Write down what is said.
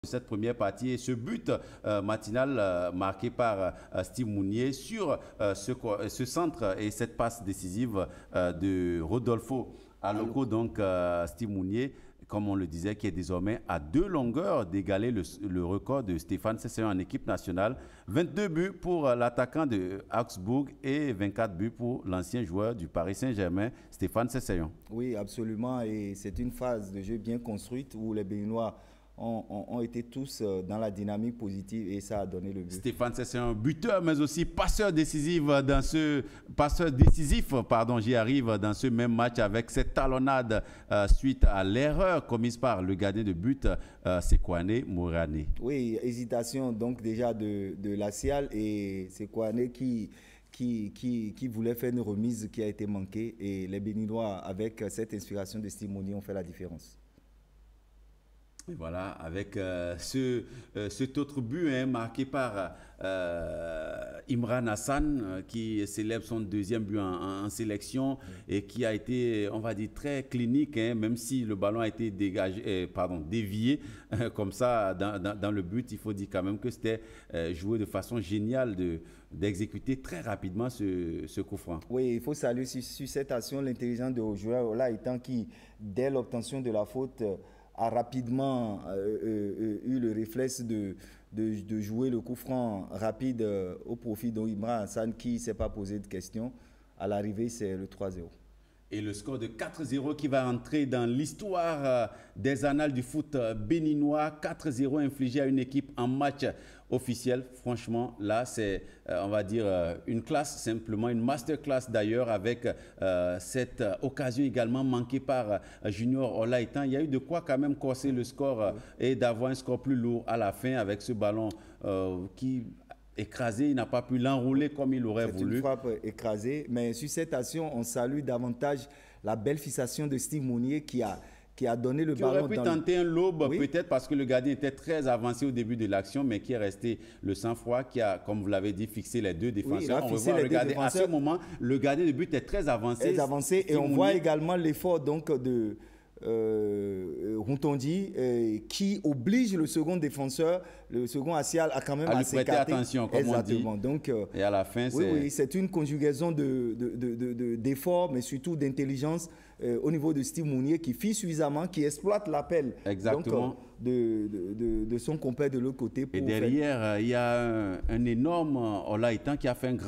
cette première partie et ce but matinal marqué par Steve Mounier sur ce centre et cette passe décisive de Rodolfo Aloko, donc Steve Mounier, comme on le disait, qui est désormais à 2 longueurs d'égaler le record de Stéphane Sessegnon en équipe nationale. 22 buts pour l'attaquant de Augsbourg et 24 buts pour l'ancien joueur du Paris Saint-Germain, Stéphane Sessegnon. Oui, absolument. Et c'est une phase de jeu bien construite où les Béninois ont été tous dans la dynamique positive et ça a donné le but. Stéphane Sessegnon, buteur, mais aussi passeur décisif dans j'y arrive, dans ce même match avec cette talonnade suite à l'erreur commise par le gardien de but, Sekwane Mourane. Oui, hésitation donc déjà de Lacial et Sekwane qui voulait faire une remise qui a été manquée et les Béninois, avec cette inspiration de Steve Mounier, ont fait la différence. Et voilà, avec cet autre but marqué par Imran Hassan, qui célèbre son 2e but en sélection et qui a été, on va dire, très clinique, même si le ballon a été dévié comme ça dans le but. Il faut dire quand même que c'était joué de façon géniale d'exécuter très rapidement ce coup franc. Oui, il faut saluer sur cette action l'intelligence de joueur là étant qui, dès l'obtention de la faute, a rapidement eu le réflexe de jouer le coup franc rapide au profit d'Imran Hassan qui ne s'est pas posé de questions. À l'arrivée, c'est le 3-0. Et le score de 4-0 qui va entrer dans l'histoire des annales du foot béninois. 4-0 infligé à une équipe en match officiel. Franchement, là, c'est, on va dire, une classe, simplement une masterclass d'ailleurs, avec cette occasion également manquée par Junior Olaitan. Il y a eu de quoi quand même corser le score et d'avoir un score plus lourd à la fin avec ce ballon qui... écrasé, il n'a pas pu l'enrouler comme il aurait voulu. C'est une frappe écrasée, mais sur cette action, on salue davantage la belle fixation de Steve Mounier qui a donné le ballon. Qui aurait pu tenter un lobe, peut-être parce que le gardien était très avancé au début de l'action, mais qui est resté le sang-froid, qui a, comme vous l'avez dit, fixé les 2 défenseurs. Oui, on revoit le gardien. À ce moment, le gardien de but est très avancé. Et on voit également l'effort donc de Rontondi qui oblige le second défenseur, le second Assial, à quand même à lui prêter attention, comme exactement. on dit. Donc, et à la fin, c'est une conjugaison d'efforts, mais surtout d'intelligence au niveau de Steve Mounier qui fit suffisamment, qui exploite l'appel de son compère de l'autre côté. Et derrière, il y a un énorme Olaitan qui a fait un grand